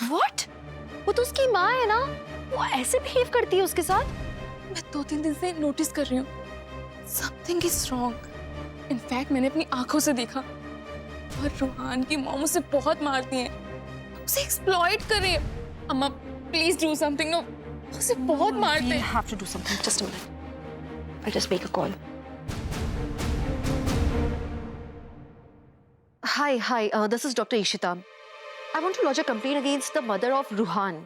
What? वो तो उसकी माँ है ना, वो ऐसे बिहेव करती है उसके साथ। मैं 2-3 दिन से नोटिस कर रही हूँ, समथिंग इज रॉन्ग। इनफैक्ट मैंने अपनी आंखों से देखा। और रूहान की मॉम उसे बहुत मारती है, उसे एक्सप्लॉइट कर रही है। अम्मा प्लीज डू समथिंग। नो, उसे बहुत मारते हैं। We have to do something. Just a minute. I'll just make a call. Hi. This is Dr. Ishita. I want to lodge a complaint against the mother of Ruhan.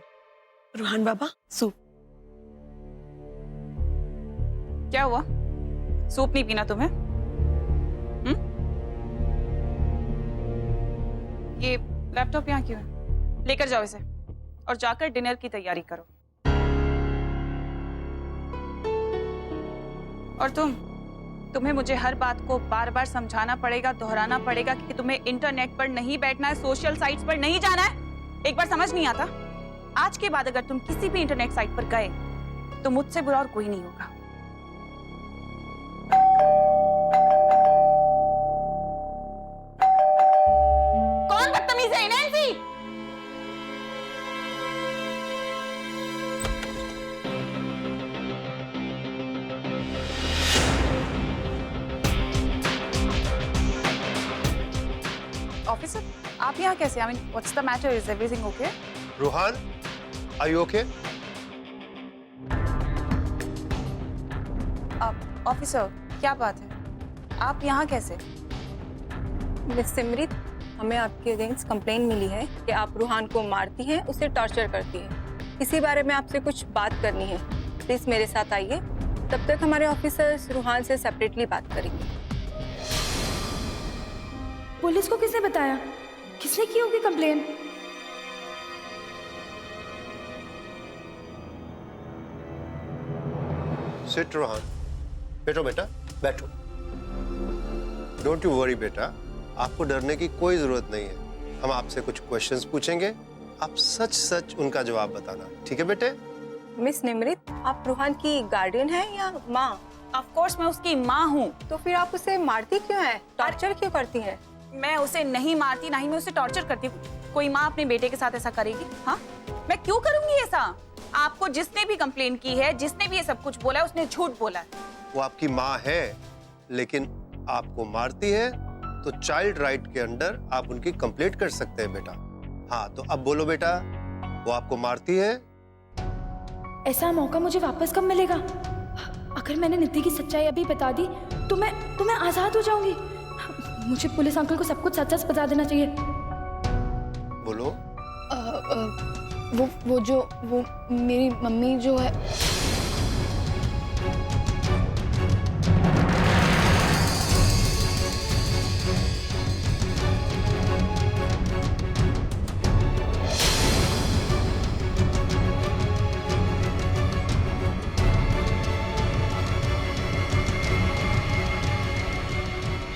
Ruhan बाबा, soup. क्या हुआ? Soup नहीं पीना तुम्हें? ये laptop यहाँ क्यों है? लेकर जाओ इसे और जाकर डिनर की तैयारी करो। और तुम्हें मुझे हर बात को बार बार समझाना पड़ेगा, दोहराना पड़ेगा कि तुम्हें इंटरनेट पर नहीं बैठना है, सोशल साइट्स पर नहीं जाना है। एक बार समझ नहीं आता? आज के बाद अगर तुम किसी भी इंटरनेट साइट पर गए तो मुझसे बुरा और कोई नहीं होगा। कौन बदतमीज है? नैन्सी! ऑफिसर, आप यहाँ कैसे? I mean, what's the matter? Is everything okay? Ruhan, are you okay? Officer, क्या बात है? आप यहाँ कैसे? मिस सिमरित, हमें आपके अगेंस्ट कंप्लेंट मिली है कि आप रूहान को मारती हैं, उसे टॉर्चर करती हैं। इसी बारे में आपसे कुछ बात करनी है। प्लीज मेरे साथ आइए, तब तक हमारे ऑफिसर्स रूहान से सेपरेटली बात करेंगे। पुलिस को किसने बताया? किसने की होगी कंप्लेन? सिट रूहान, बैठो बेटा, बैठो। डोंट यू वरी बेटा, आपको डरने की कोई जरूरत नहीं है। हम आपसे कुछ क्वेश्चंस पूछेंगे, आप सच सच उनका जवाब बताना, ठीक है बेटे? मिस निमृत, आप रूहान की गार्डियन हैं या माँ? ऑफ कोर्स मैं उसकी माँ हूँ। तो फिर आप उसे मारती क्यों है, टॉर्चर क्यों करती हैं? मैं उसे नहीं मारती, ना ही मैं उसे टॉर्चर करती हूँ। कोई माँ अपने बेटे के साथ ऐसा करेगी? हाँ, मैं क्यों करूंगी ऐसा? आपको जिसने भी कंप्लेन की है, जिसने भी ये सब कुछ बोला है, उसने झूठ बोला है। वो आपकी माँ है, लेकिन आपको मारती है तो चाइल्ड राइट के अंडर आप उनकी कंप्लेंट कर सकते हैं बेटा। हाँ, तो अब बोलो बेटा, वो आपको मारती है? ऐसा मौका मुझे वापस कब मिलेगा? अगर मैंने निधि की सच्चाई अभी बता दी तो मैं आजाद हो जाऊंगी। मुझे पुलिस अंकल को सब कुछ सच सच बता देना चाहिए। बोलो। वो मेरी मम्मी जो है,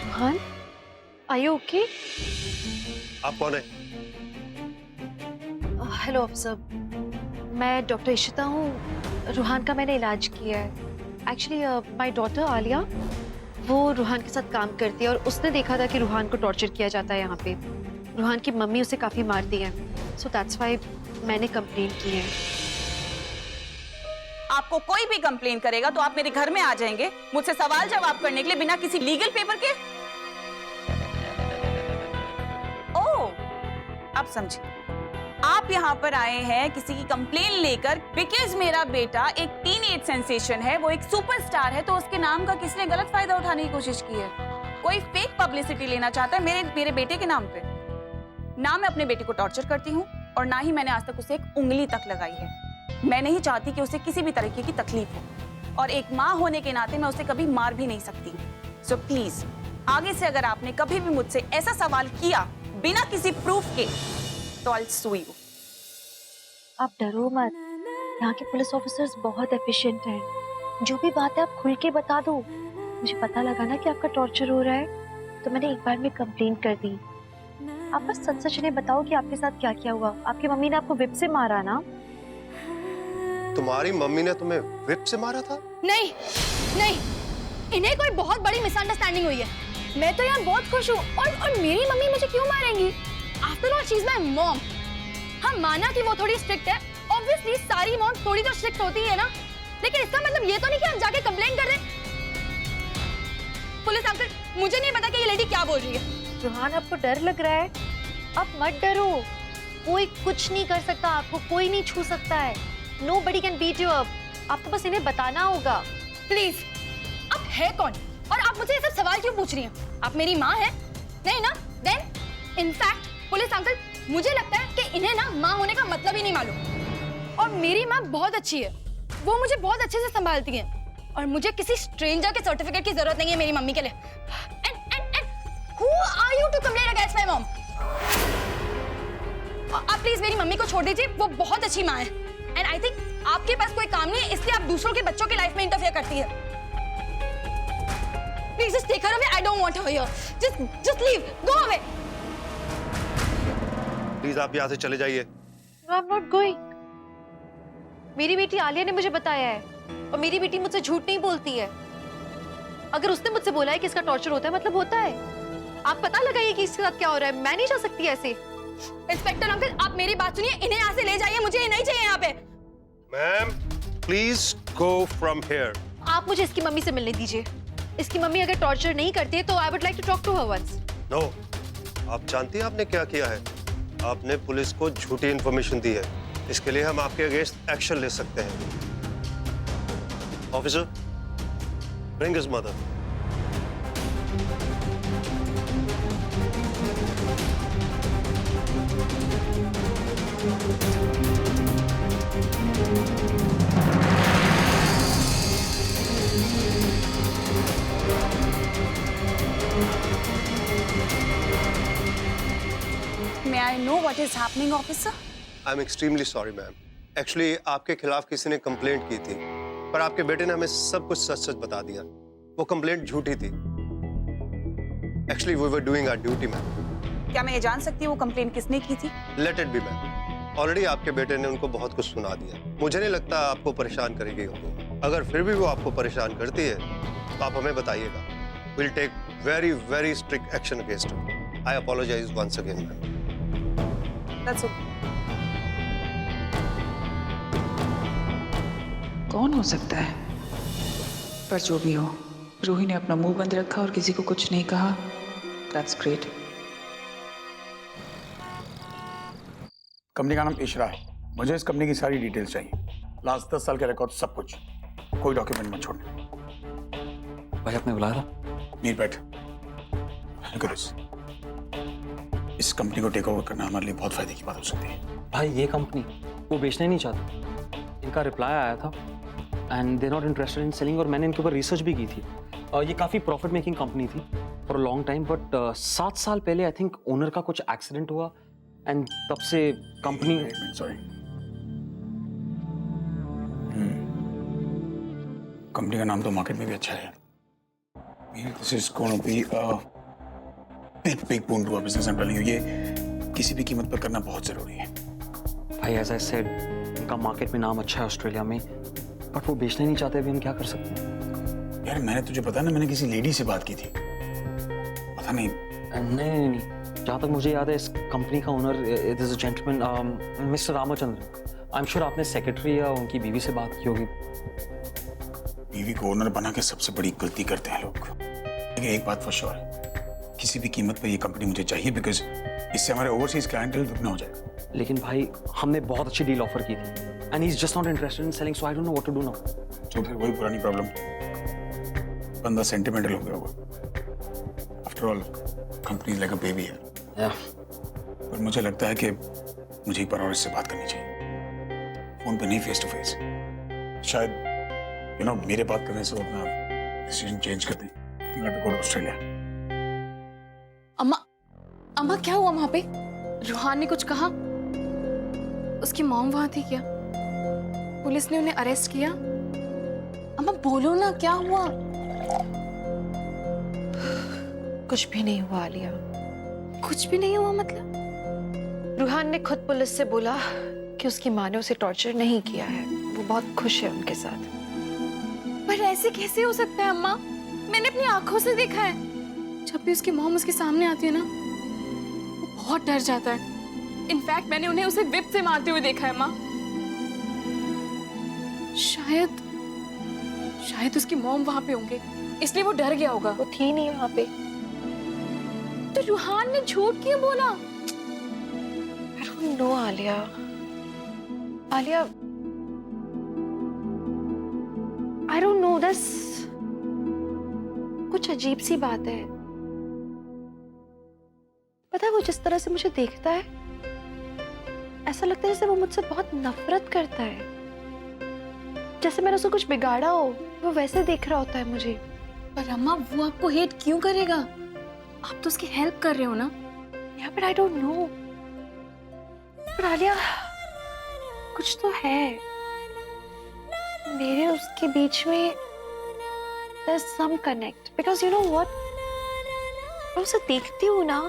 Ruhan, are you okay? आप कौन है? हेलो ऑफिसर, मैं डॉक्टर इशिता हूँ। रूहान का मैंने इलाज किया है। एक्चुअली माय डॉटर आलिया, वो रूहान के साथ काम करती है और उसने देखा था कि रूहान को टॉर्चर किया जाता है यहाँ पे। रूहान की मम्मी उसे काफ़ी मारती है, सो दैट्स व्हाई मैंने कंप्लेंट की है। आपको कोई भी कंप्लेन करेगा तो आप मेरे घर में आ जाएंगे मुझसे सवाल जवाब करने के लिए, बिना किसी लीगल पेपर के? ओह, अब समझिए, आप यहाँ पर आए हैं किसी की कंप्लेन लेकर बिकॉज मेरा बेटा एक टीनेज सेंसेशन है, वो एक सुपरस्टार है, तो उसके नाम का किसने गलत फायदा उठाने की कोशिश की है? कोई फेक पब्लिसिटी लेना चाहता है मेरे बेटे के नाम पे। ना मैं अपने बेटे को टॉर्चर करती हूँ और ना ही मैंने आज तक उसे एक उंगली तक लगाई है। मैं नहीं चाहती कि उसे किसी भी तरीके की तकलीफ हो, और एक माँ होने के नाते मैं उसे कभी मार भी नहीं सकती। सो प्लीज, आगे से अगर आपने कभी भी मुझसे ऐसा सवाल किया बिना किसी प्रूफ के तो I'll sue you। आप डरो मत, यहाँ के पुलिस ऑफिसर्स बहुत एफिशिएंट हैं। जो भी बात है आप खुल के बता दो। मुझे पता लगा ना कि आपका टॉर्चर हो रहा है, तो मैंने एक बार में कंप्लेंट कर दी। आप बस सच सच इन्हें बताओ कि आपके साथ क्या क्या हुआ। आपकी मम्मी ने आपको विप से मारा ना? तुम्हारी मम्मी ने तुम्हें विप से मारा था? नहीं, इन्हें कोई बहुत बड़ी मिसअंडरस्टैंडिंग हुई है। मैं तो यहाँ बहुत खुश हूँ और मेरी मम्मी मुझे क्यों मारेंगी? After all she is my mom. हाँ माना कि वो थोड़ी स्ट्रिक्ट है, ऑब्वियसली सारी मॉम थोड़ी तो स्ट्रिक्ट होती है ना, लेकिन इसका मतलब ये तो नहीं कि हम जाके कंप्लेंट कर दें। पुलिस अंकल, मुझे नहीं पता कि ये लेडी क्या बोल रही है। रुहान, आपको डर लग रहा है? आप मत डरो, कोई कुछ नहीं कर सकता आपको, कोई नहीं छू सकता है। Nobody can beat you up. आपको बस इन्हें बताना होगा। प्लीज, आप है कौन और आप मुझे ये सब सवाल क्यों पूछ रही हैं? आप मेरी माँ हैं? नहीं ना? देन इनफैक्ट पुलिस अंकल, मुझे लगता है कि इन्हें ना माँ होने का मतलब ही नहीं मालूम। और मेरी माँ बहुत अच्छी है, वो मुझे बहुत अच्छे से संभालती है और मुझे किसी स्ट्रेंजर के सर्टिफिकेट की जरूरत नहीं है मेरी मम्मी के लिए। And who are you to complain against my mom? आप प्लीज मेरी मम्मी को छोड़ दीजिए, वो बहुत अच्छी माँ है। एंड आई थिंक आपके पास कोई काम नहीं है, इसलिए आप दूसरों के बच्चों की लाइफ में इंटरफेयर करती है। Please just take her away, I don't want her here. Just leave, go away. Please आप यहाँ से चले जाइए। I am not going. मेरी बेटी आलिया ने मुझे बताया है और मेरी बेटी मुझसे झूठ नहीं बोलती है। अगर उसने मुझसे बोला है कि इसका टॉर्चर होता है, मतलब होता है। आप पता लगाइए कि इसके साथ क्या हो रहा है। मैं नहीं जा सकती ऐसे। इंस्पेक्टर अंकल, आप मेरी बात सुनिए, इन्हें यहाँ से ले जाइए, मुझे ये नहीं चाहिए यहाँ पे। Ma'am please go from here. आप मुझे इसकी मम्मी से मिलने दीजिए। इसकी मम्मी अगर टॉर्चर नहीं करती है तो I would like to talk to her once. No, आप जानती हैं आपने क्या किया है? आपने पुलिस को झूठी इंफॉर्मेशन दी है। इसके लिए हम आपके अगेंस्ट एक्शन ले सकते हैं। Officer, bring his mother. May I know what is happening, officer? I am extremely sorry ma'am. Actually आपके खिलाफ किसी ने कंप्लेंट की थी, पर आपके बेटे ने हमें सब कुछ सच सच बता दिया। वो कंप्लेंट झूठी थी। Actually we were doing our duty ma'am. क्या मैं ये जान सकती हूँ वो कंप्लेंट किसने की थी? Let it be ma'am. Already आपके बेटे ने उनको बहुत कुछ सुना दिया। मुझे नहीं लगता आपको परेशान करेगी वो। अगर फिर भी वो आपको परेशान करती है तो आप हमें बताइएगा। Will take very very strict action against her. I apologize once again ma'am. That's okay. कौन हो सकता है? पर जो भी हो, रूही ने अपना मुंह बंद रखा और किसी को कुछ नहीं कहा। That's great. कंपनी का नाम इशरा है। मुझे इस कंपनी की सारी डिटेल्स चाहिए, लास्ट 10 साल के रिकॉर्ड, सब कुछ। कोई डॉक्यूमेंट मत छोड़ना। भाई आपने बुलाया था? मीर बैठ। Look at this. इस कंपनी को टेक ओवर करना हमारे लिए बहुत फायदे की बात हो सकती है। भाई ये कंपनी वो बेचना नहीं चाहती। इनका रिप्लाई आया था and they not interested in selling, और मैंने इनके ऊपर रिसर्च भी की थी। ये काफ़ी प्रॉफिट मेकिंग कंपनी थी for a long time, but 7 साल पहले आई थिंक ओनर का कुछ एक्सीडेंट हुआ एंड तब से कंपनी। सॉरी, कंपनी का नाम तो मार्केट में भी अच्छा है। This is gonna be big boon to our business, I'm telling you, ये किसी भी कीमत पर करना बहुत जरूरी है। भाई एज आई सेड, इनका मार्केट में नाम अच्छा है ऑस्ट्रेलिया में, बट वो बेचना नहीं चाहते। अभी हम क्या कर सकते हैं? यार मैंने तुझे पता ना, मैंने किसी लेडी से बात की थी, पता नहीं। नहीं, जहाँ तक मुझे याद है इस कंपनी का owner it is a gentleman, mister Ramchandra. I am sure आपने सेक्रेटरी या उनकी बीवी से बात की होगी। बीवी को ओनर बना के सबसे बड़ी गलती करते हैं लोग। लेकिन एक बात फॉर श्योर है, किसी भी कीमत पर ये कंपनी मुझे चाहिए, बिकॉज इससे हमारे ओवरसीज क्लाइंटेल दुगना हो जाएगा। लेकिन भाई हमने बहुत अच्छी डील ऑफर की थी and he is just not interested in selling, so I don't know what to do now. तो फिर वही पुरानी प्रॉब्लम, बंदा सेंटिमेंटल हो गया होगा। After all company like a baby है। पर मुझे लगता है कि मुझे एक बार और इससे बात करनी चाहिए, फोन पे नहीं, फेस टू फेस। शायद यू नो मेरे बात करने से वो अपना डिसीजन चेंज कर दें, not to go to Australia. अम्मा क्या हुआ वहां पे? रूहान ने कुछ कहा? उसकी मॉम वहां थी क्या? पुलिस ने उन्हें अरेस्ट किया? अम्मा बोलो ना, क्या हुआ? कुछ भी नहीं हुआ आलिया। कुछ भी नहीं हुआ मतलब? रूहान ने खुद पुलिस से बोला कि उसकी माँ ने उसे टॉर्चर नहीं किया है। वो बहुत खुश है उनके साथ। पर ऐसे कैसे हो सकता है अम्मा? मैंने अपनी आंखों से देखा है। जब भी उसकी मॉम उसके सामने आती है ना, वो बहुत डर जाता है। इनफैक्ट मैंने उन्हें उसे विप से मारते हुए देखा है माँ। शायद उसकी मॉम वहां पे होंगे, इसलिए वो डर गया होगा। वो थी नहीं वहां पे। तो रूहान ने झूठ क्यों बोला? I don't know, Alia. Alia, I don't know, that's कुछ अजीब सी बात है। पता है वो जिस तरह से मुझे देखता है, ऐसा लगता है जैसे वो मुझसे बहुत नफरत करता है, जैसे मैंने उसको कुछ बिगाड़ा हो। वो वैसे देख रहा होता है मुझे। पर अम्मा वो आपको हेट क्यों करेगा? आप तो उसकी हेल्प कर रहे हो ना। या पर आई डोंट नो। पर आलिया, कुछ तो है मेरे उसके बीच में। There's some connect because you know what? मैं उसे देखती हूँ ना,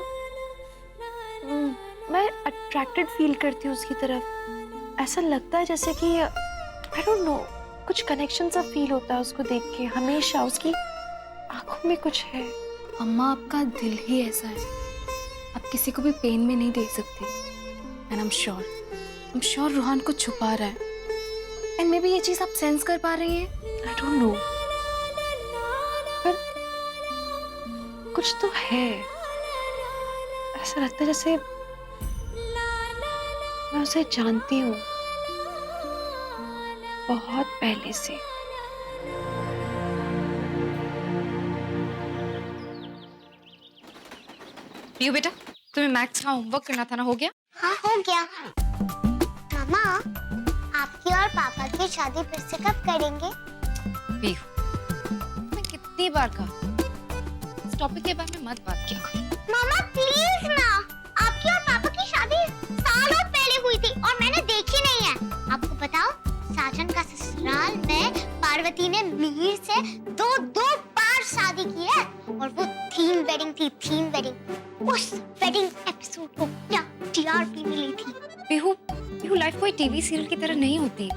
मैं अट्रैक्टेड फील करती हूँ उसकी तरफ। ऐसा लगता है जैसे कि I don't know, कुछ कनेक्शन सा फील होता है उसको देख के। हमेशा उसकी आंखों में कुछ है। अम्मा आपका दिल ही ऐसा है, आप किसी को भी पेन में नहीं देख सकते। एंड I'm sure रूहान को छुपा रहा है। एंड मे बी ये चीज आप सेंस कर पा रही हैं। I don't know, पर कुछ तो है। ऐसा लगता है जैसे मैं उसे जानती हूँ बहुत पहले से। पियो बेटा, तुम्हें मैथ्स का होमवर्क करना था ना, हो गया? हाँ हो गया। मामा, आपकी और पापा की शादी फिर से कब करेंगे? पियो, मैं कितनी बार कहा इस टॉपिक के बारे में मत बात किया करो। मामा प्लीज ना, आपकी और पापा की शादी सालों पहले हुई थी और मैंने देखी नहीं है। आपको बताओ, साजन का ससुराल में पार्वती ने मिहिर से दो बार शादी की है और वो थीम वेडिंग थी, थीम वेडिंग। उस वेडिंग एपिसोड को क्या टीआरपी मिली थी। पिहू लाइफ कोई टीवी सीरियल की तरह नहीं होती,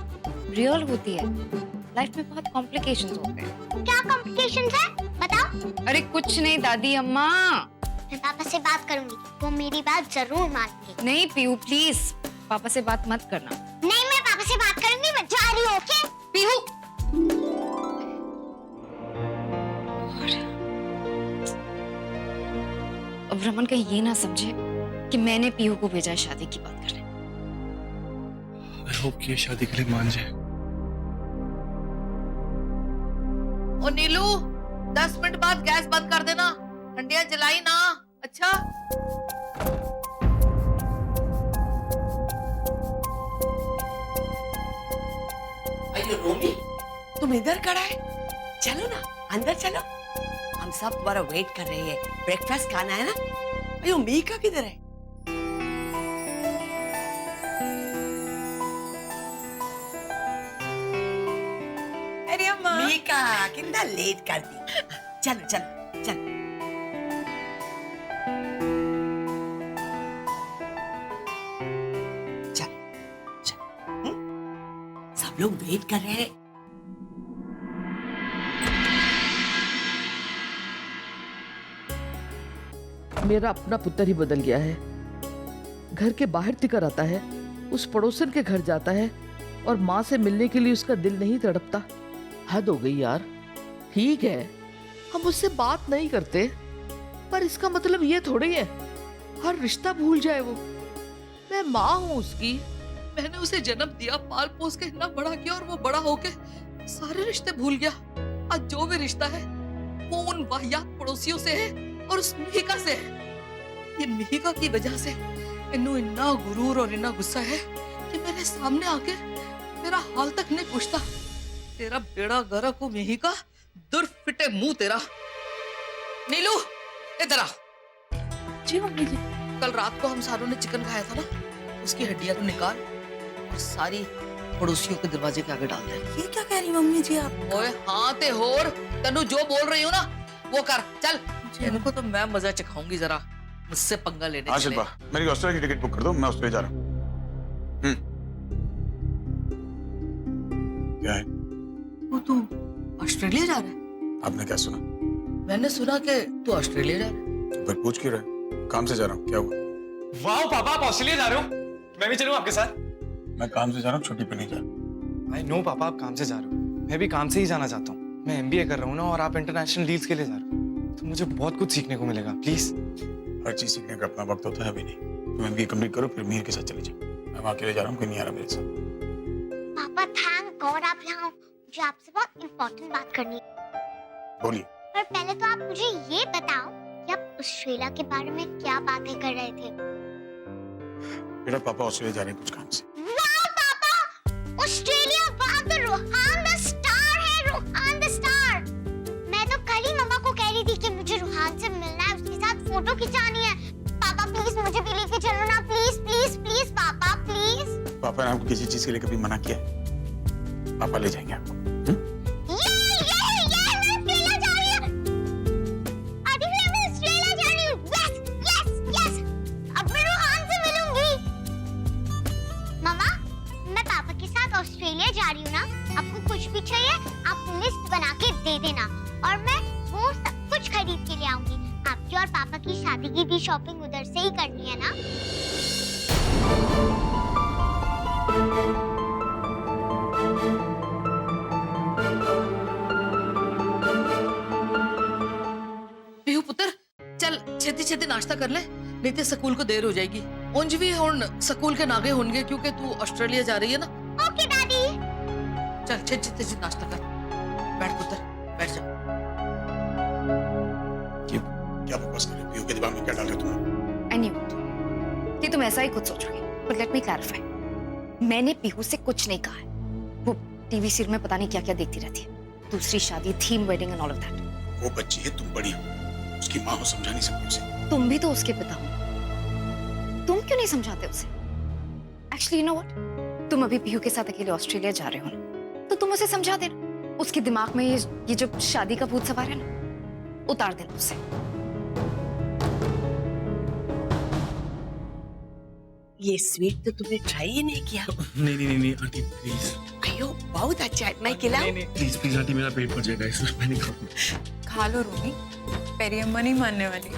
रियल होती है। लाइफ में बहुत कॉम्प्लिकेशंस होते हैं। क्या कॉम्प्लिकेशंस है बताओ। अरे कुछ नहीं दादी अम्मा। मैं पापा से बात करूंगी, वो मेरी बात जरूर मानेंगे। नहीं पिहू प्लीज, पापा से बात मत करना। नहीं, मैं पापा से बात करूंगी, मैं जा रही हूँ। ओके पिहू, अब रमन कहीं ये ना समझे कि मैंने पीहू को भेजा है शादी की बात करने। आई होप कि ये शादी के लिए मान जाए। ओ नीलू, 10 मिनट बाद गैस बंद कर देना, ठंडियां जलाई ना। अच्छा अरे रोमी, तुम इधर खड़ा है? चलो ना अंदर चलो, हम सब तुम्हारा वेट कर रहे हैं। ब्रेकफास्ट खाना है ना? अयो मीका किधर है? अरे अम्मा, मीका कितना लेट कर दी। चलो चलो चलो। सब लोग वेट कर रहे हैं। मेरा अपना पुत्र ही बदल गया है। घर के बाहर तिकर आता है, उस पड़ोसन के घर जाता है और माँ से मिलने के लिए उसका दिल नहीं तड़पता। हद हो गई यार। ठीक है, हम उससे बात नहीं करते, पर इसका मतलब ये थोड़ी है हर रिश्ता भूल जाए वो। मैं माँ हूँ उसकी, मैंने उसे जन्म दिया, पाल पोस के इतना बड़ा किया और वो बड़ा होके सारे रिश्ते भूल गया। आज जो भी रिश्ता है वो उन वाहियात पड़ोसियों से है और उस मिहिका से है। ये मिहिका की वजह से इन्नू इतना गुरूर और इतना गुस्सा है कि मेरे सामने आके मेरा हाल तक नहीं पूछता। तेरा बेड़ा गर्क हो मिहिका, दुर फिटे मुंह तेरा। नीलू इधर आ। जी मम्मी जी। कल रात को हम सारों ने चिकन खाया था ना, उसकी हड्डियां तो निकाल और सारी पड़ोसियों के दरवाजे के आगे डाल दे। ये क्या कह रही मम्मी जी आप? ओए हाँ ते होर, तनु जो बोल रही हूँ ना वो कर। चल इनको तो मैं मजा चखाऊंगी, जरा मुझसे पंगा लेने। हाँ शिल्पा, मेरी ऑस्ट्रेलिया की टिकट बुक कर दो, मैं ऑस्ट्रेलिया जा रहा हूँ। क्या है? वो तू ऑस्ट्रेलिया जा रहा है? आपने क्या सुना? मैंने सुना कि तू ऑस्ट्रेलिया जा रहा है। तो फिर पूछ क्यों रहे? काम से जा रहा हूँ, क्या हुआ? वाह पापा, आप ऑस्ट्रेलिया जा रहे हो? मैं भी चलूं आपके साथ? मैं काम से जा रहा हूँ, छुट्टी पे नहीं जा रहा। आई नो पापा, आप काम से जा रहे हो, मैं भी काम से ही जाना चाहता हूँ। मैं MBA कर रहा हूँ ना, और आप इंटरनेशनल डील्स के लिए जा रहे हो, तो मुझे बहुत कुछ सीखने को मिलेगा। प्लीज। हर चीज सीखने का अपना वक्त होता है, अभी नहीं। तुम MBA कंप्लीट करो, फिर मीर के साथ चले जाओ। मैं वहाँ अकेले जा रहा हूँ, कोई नहीं आ रहा मेरे साथ। पापा थैंक गॉड आप यहाँ हो। मुझे आपसे बहुत इम्पोर्टेंट बात करनी है। बोलिए। पर पहले तो आप मुझे ये बताओ कि आप ऑस्ट्रेलिया के बारे में क्या बातें कर रहे थे। बेटा पापा ऑस्ट्रेलिया जा रहे हैं कुछ काम से। वाह पापा, ऑस्ट्रेलिया, वाह, तो रूहान द स्टार है, रूहान द स्टार। मैं तो कल ही मम्मा को कह रही थी कि मुझे रूहान से मिलना है, उसके साथ फोटो खिंचानी है। पापा प्लीज मुझे भी लेके चलो ना, प्लीज प्लीज प्लीज पापा प्लीज। पापा ने आपको किसी चीज के लिए कभी मना किया है? पापा ले जाएंगे आपको। ऑस्ट्रेलिया जा रही हूँ ना, आपको कुछ भी चाहिए आप लिस्ट बना के दे देना और मैं वो सब कुछ खरीद के ले आऊंगी। आपकी और पापा की शादी की भी शॉपिंग उधर से ही करनी है ना। पीहू पुत्र, चल छेती छेती नाश्ता कर ले, नहीं तो स्कूल को देर हो जाएगी। उंज भी हुण स्कूल के नागे होंगे क्योंकि तू ऑस्ट्रेलिया जा रही है ना। ओके दादी। चल छेती छेती नाश्ता कर। बैठ पुत्र, बैठ जा। क्या बकवास कर रहे हो? पीहू के दिमाग में क्या डाल रहे हो तुम? आई न्यू कि तुम ऐसा ही कुछ सोचोगे, बट लेट मी क्लैरिफाई। मैंने पीहू से कुछ नहीं कहा है। वो टीवी सीरियल में पता नहीं क्या क्या देखती रहती है, दूसरी शादी, theme wedding and all of that. वो बच्ची है, तुम बड़ी हो, उसकी माँ हो, समझा नहीं सकते उसे। तुम भी तो उसके पिता हो, तुम क्यों नहीं समझाते उसे? एक्चुअली यू नो व्हाट, तुम अभी पीहू के साथ अकेले ऑस्ट्रेलिया जा रहे हो ना, तो तुम उसे समझा देना। उसके दिमाग में ये जो शादी का भूत सवार है ना, उतार देना उसे। ये स्वीट तो तुमने ट्राई ही नहीं किया। नहीं आंटी प्लीज। अयो बहुत अच्छा है, मैं खिलाऊं? नहीं प्लीज आंटी, मेरा पेट भर जाएगा इसमें, मैं नहीं खाऊंगा। खा लो रोमी, पेरी अम्मा नहीं मानने वाली।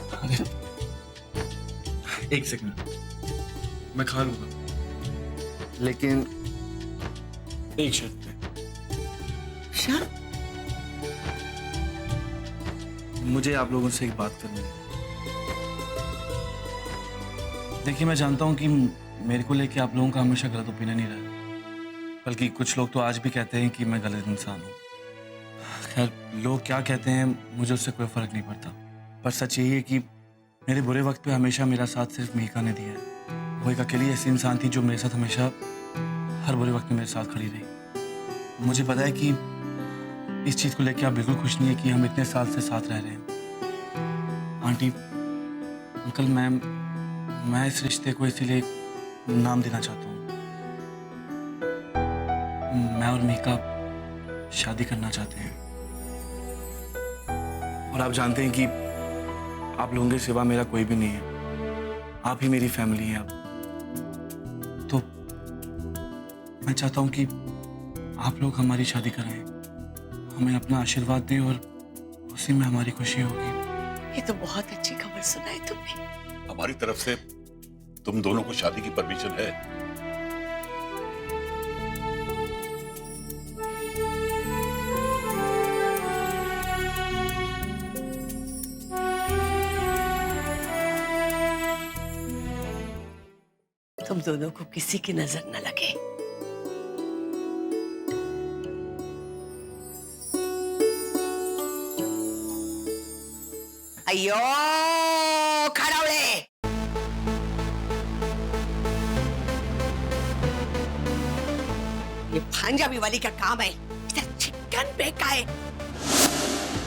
एक सेकंड, मैं खा लूंगा, लेकिन एक शर्त पे। शर्त? मुझे आप लोगों से एक बात करनी है। देखिए, मैं जानता हूँ कि मेरे को लेके आप लोगों का हमेशा गलत ओपिनियन ही रहा, बल्कि कुछ लोग तो आज भी कहते हैं कि मैं गलत इंसान हूँ। खैर, लोग क्या कहते हैं मुझे उससे कोई फर्क नहीं पड़ता, पर सच यही है कि मेरे बुरे वक्त पे हमेशा मेरा साथ सिर्फ मीका ने दिया है। वो एक अकेली ऐसी इंसान थी जो मेरे साथ हमेशा हर बुरे वक्त में मेरे साथ खड़ी रही। मुझे पता है कि इस चीज़ को लेकर आप बिल्कुल खुश नहीं है कि हम इतने साल से साथ रह रहे हैं। आंटी, अंकल, मैं इस रिश्ते को इसीलिए नाम देना चाहता हूँ। मैं और मीका शादी करना चाहते हैं, और आप जानते हैं कि आप लोगों के सिवा मेरा कोई भी नहीं है। आप ही मेरी फैमिली है अब। तो मैं चाहता हूं कि आप लोग हमारी शादी कराएं, हमें अपना आशीर्वाद दें, और उसी में हमारी खुशी होगी। ये तो बहुत अच्छी खबर सुनाई तुमने। हमारी तरफ से तुम दोनों को शादी की परमिशन है। तुम दोनों को किसी की नजर न लगे। अयो खड़ावड़े, ये पंजाबी वाली का काम है। इधर चिकन बेका है।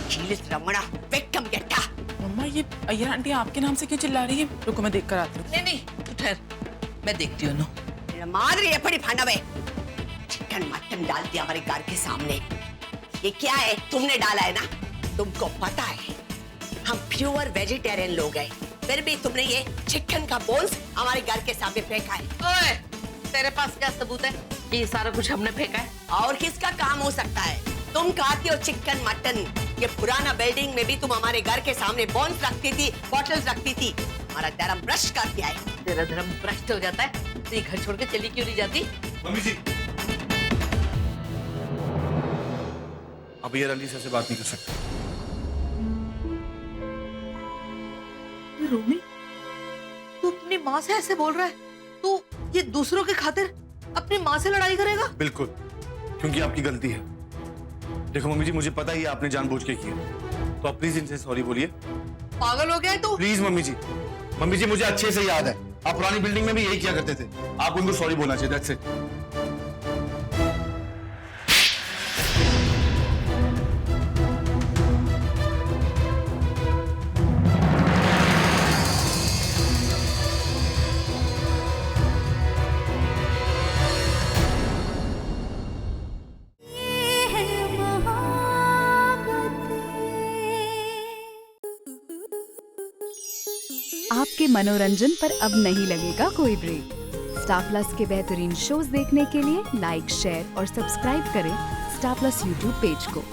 चीलिस रमणा वेकम गेटा। मम्मा, ये अय्यर आंटी आपके नाम से क्यों चिल्ला रही है? रुको मैं देख कर आती हूँ। नहीं, तू ठहर, मैं देखती हूँ। मादरी एपड़ी भांडवे, चिकन मटन डाल दिया हमारे घर के सामने। ये क्या है? तुमने डाला है ना? तुमको पता है हम प्योर वेजिटेरियन लोग हैं, फिर भी तुमने ये चिकन का बोन्स हमारे घर के सामने फेंका है। ओए, तेरे पास क्या सबूत है कि ये सारा कुछ हमने फेंका है? और किसका काम हो सकता है? तुम खाती हो चिकन मटन। ये पुराना बिल्डिंग में भी तुम हमारे घर के सामने बोन्स रखती थी, बॉटल्स रखती थी। हमारा धर्म भ्रष्ट करके आए। तेरा धर्म भ्रष्ट हो जाता है तो ये घर छोड़ के चली क्यों नहीं जाती? मम्मी जी, अब ये रंडी से बात नहीं कर सकते। रोमी, तू अपनी माँ से ऐसे बोल रहा है? तू ये दूसरों के खातिर अपनी माँ से लड़ाई करेगा? बिल्कुल, क्योंकि आपकी गलती है। देखो मम्मी जी, मुझे पता ही है आपने जानबूझ के किया, तो आप प्लीज इनसे सॉरी बोलिए। पागल हो गया है तू? प्लीज मम्मी जी, मुझे अच्छे से याद है, आप पुरानी बिल्डिंग में भी यही किया करते थे। आप उनको सॉरी बोलना चाहिए, दैट्स इट। आपके मनोरंजन पर अब नहीं लगेगा कोई ब्रेक। स्टार प्लस के बेहतरीन शोज देखने के लिए लाइक, शेयर और सब्सक्राइब करें स्टार प्लस यूट्यूब पेज को।